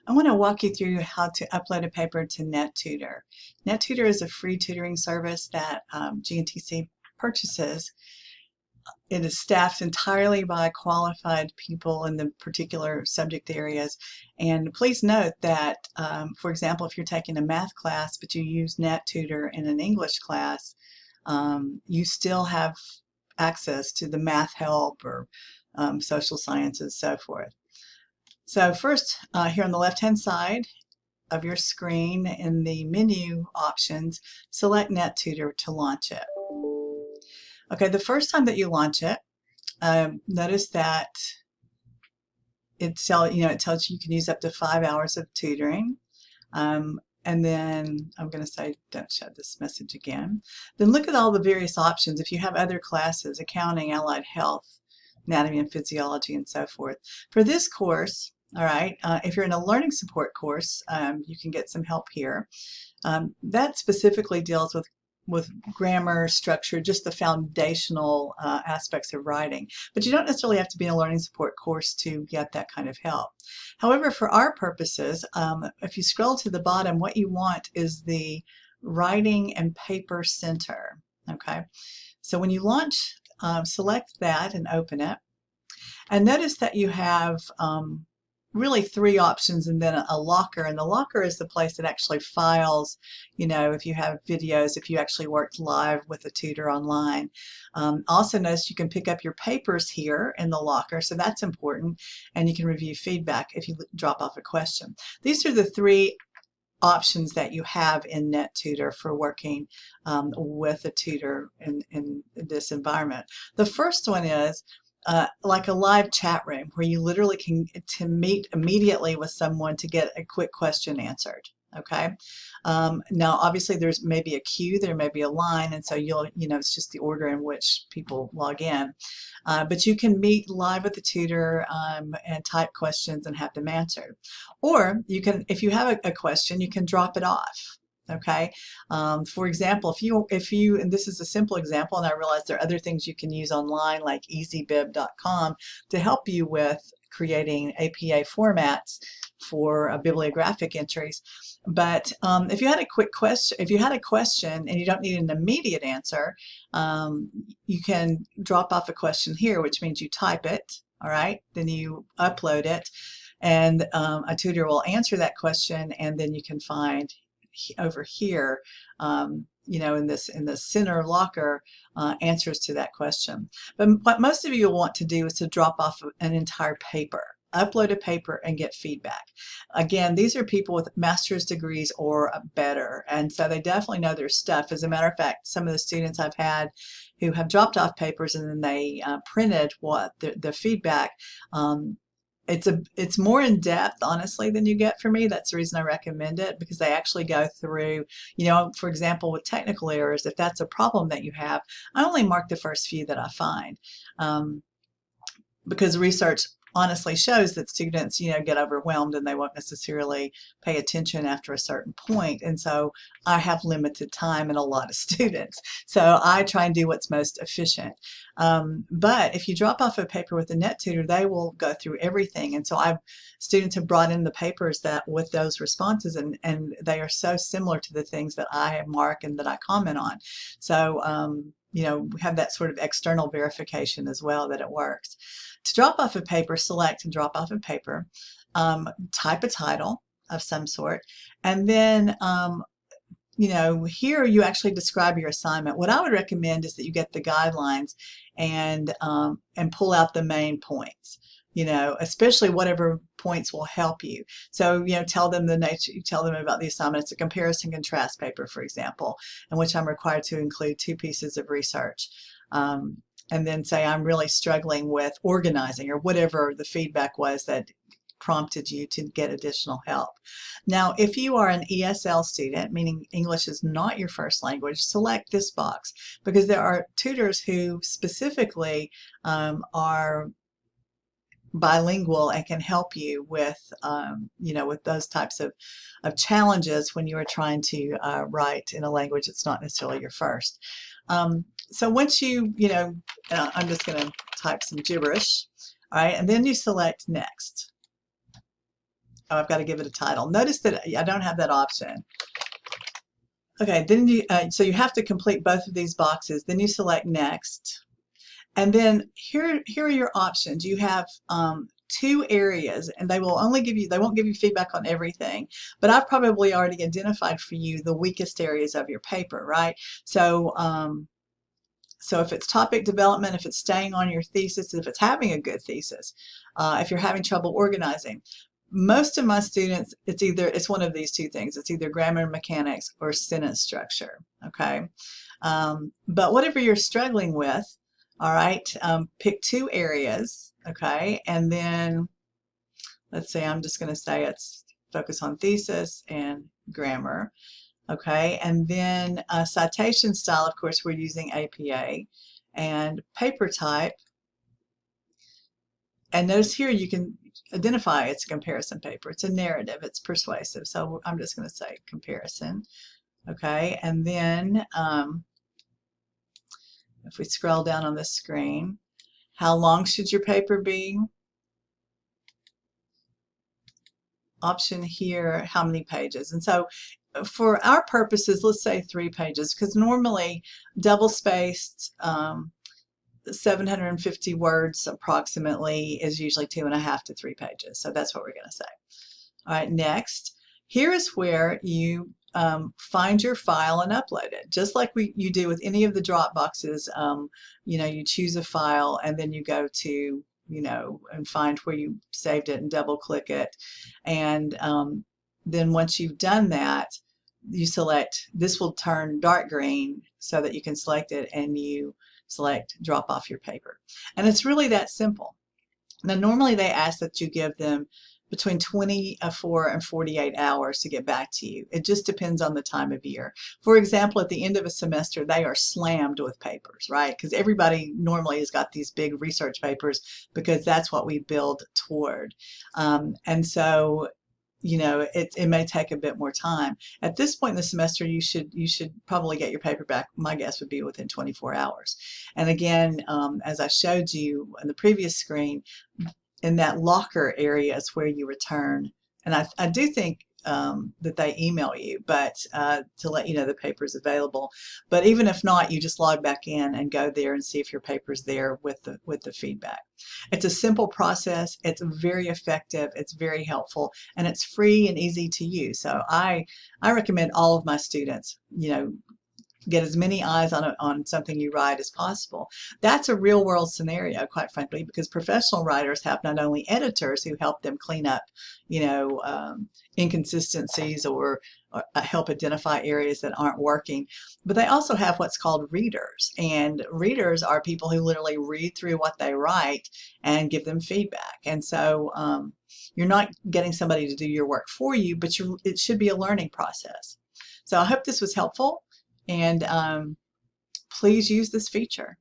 I want to walk you through how to upload a paper to NetTutor. NetTutor is a free tutoring service that GNTC purchases. It is staffed entirely by qualified people in the particular subject areas. And please note that, for example, if you're taking a math class but you use NetTutor in an English class, you still have access to the math help or social sciences, so forth. So first, here on the left-hand side of your screen in the menu options, select NetTutor to launch it. Okay, the first time that you launch it, notice that it tells you can use up to 5 hours of tutoring. And then I'm going to say, don't show this message again. Then look at all the various options. If you have other classes, accounting, allied health, anatomy and physiology, and so forth. For this course, all right, if you're in a learning support course, you can get some help here. That specifically deals with grammar, structure, just the foundational aspects of writing. But you don't necessarily have to be in a learning support course to get that kind of help. However, for our purposes, if you scroll to the bottom, what you want is the Writing and Paper Center. Okay, so when you launch, select that and open it. And notice that you have really 3 options and then a locker, and the locker is the place that actually files, if you have videos, if you actually worked live with a tutor online. Also notice you can pick up your papers here in the locker, so that's important, and you can review feedback if you drop off a question. These are the 3 options that you have in NetTutor for working with a tutor in this environment. The first one is like a live chat room where you literally can meet immediately with someone to get a quick question answered. Okay. Now, obviously, there's maybe a queue, there may be a line, and so it's just the order in which people log in. But you can meet live with the tutor and type questions and have them answered. Or you can, if you have a question, you can drop it off. Okay. For example, if you, and this is a simple example, and I realize there are other things you can use online like easybib.com to help you with creating APA formats for bibliographic entries. But if you had a quick question, and you don't need an immediate answer, you can drop off a question here, which means you type it. All right, then you upload it, and a tutor will answer that question, and then you can find over here, in the center locker, answers to that question. But what most of you will want to do is to drop off an entire paper, upload a paper, and get feedback. Again, these are people with master's degrees or better, and so they definitely know their stuff. As a matter of fact, some of the students I've had who have dropped off papers and then they printed the feedback. It's more in depth, honestly, than you get from me. That's the reason I recommend it, because they actually go through, for example, with technical errors, if that's a problem that you have, I only mark the first few that I find, because research honestly shows that students, get overwhelmed and they won't necessarily pay attention after a certain point. And so I have limited time and a lot of students. So I try and do what's most efficient. But if you drop off a paper with a NetTutor, they will go through everything. And so students have brought in the papers that with those responses, and they are so similar to the things that I mark and that I comment on. So, we have that sort of external verification as well that it works. To drop off a paper, select and drop off a paper, type a title of some sort, and then here you actually describe your assignment. What I would recommend is that you get the guidelines and pull out the main points. Especially whatever points will help you. So, tell them about the assignment. It's a comparison contrast paper, for example, in which I'm required to include 2 pieces of research. And then say I'm really struggling with organizing, or whatever the feedback was that prompted you to get additional help. Now, if you are an ESL student, meaning English is not your first language, select this box, because there are tutors who specifically are bilingual and can help you with with those types of challenges when you are trying to write in a language that's not necessarily your first. So once I'm just going to type some gibberish, all right, and then you select next. Oh, I've got to give it a title. Notice that I don't have that option. Okay, then so you have to complete both of these boxes. Then you select next. And then here are your options. You have 2 areas, and they won't give you feedback on everything, but I've probably already identified for you the weakest areas of your paper, right? So so if it's topic development, if it's staying on your thesis, if it's having a good thesis, if you're having trouble organizing, most of my students, it's one of these 2 things. It's either grammar and mechanics or sentence structure, okay? But whatever you're struggling with, all right, pick 2 areas, okay? And then let's say I'm just going to say it's focus on thesis and grammar. Okay, and then citation style, of course, we're using APA, and paper type. And notice here you can identify it's a comparison paper. It's a narrative. It's persuasive. So I'm just going to say comparison. Okay, and then if we scroll down on the screen, how long should your paper be? Option here, how many pages? And so for our purposes, let's say 3 pages, because normally double-spaced 750 words approximately is usually 2.5 to 3 pages. So that's what we're going to say. All right, next. Here is where you find your file and upload it. Just like you do with any of the drop boxes, you choose a file and then you go to, and find where you saved it and double click it. And then once you've done that, you select, this will turn dark green so that you can select it, and you select drop off your paper. And it's really that simple. Now normally they ask that you give them between 24 and 48 hours to get back to you. It just depends on the time of year. For example, at the end of a semester, they are slammed with papers, right? Because everybody normally has got these big research papers because that's what we build toward. And so it may take a bit more time. At this point in the semester, you should probably get your paper back. My guess would be within 24 hours. And again, as I showed you on the previous screen, in that locker area is where you return. And I do think that they email you, but to let you know the paper is available. But even if not, you just log back in and go there and see if your paper's there with the feedback. It's a simple process. It's very effective. It's very helpful, and it's free and easy to use. So I recommend all of my students, get as many eyes on something you write as possible. That's a real world scenario, quite frankly, because professional writers have not only editors who help them clean up, inconsistencies or help identify areas that aren't working, but they also have what's called readers. And readers are people who literally read through what they write and give them feedback. And so you're not getting somebody to do your work for you, but it should be a learning process. So I hope this was helpful. And please use this feature.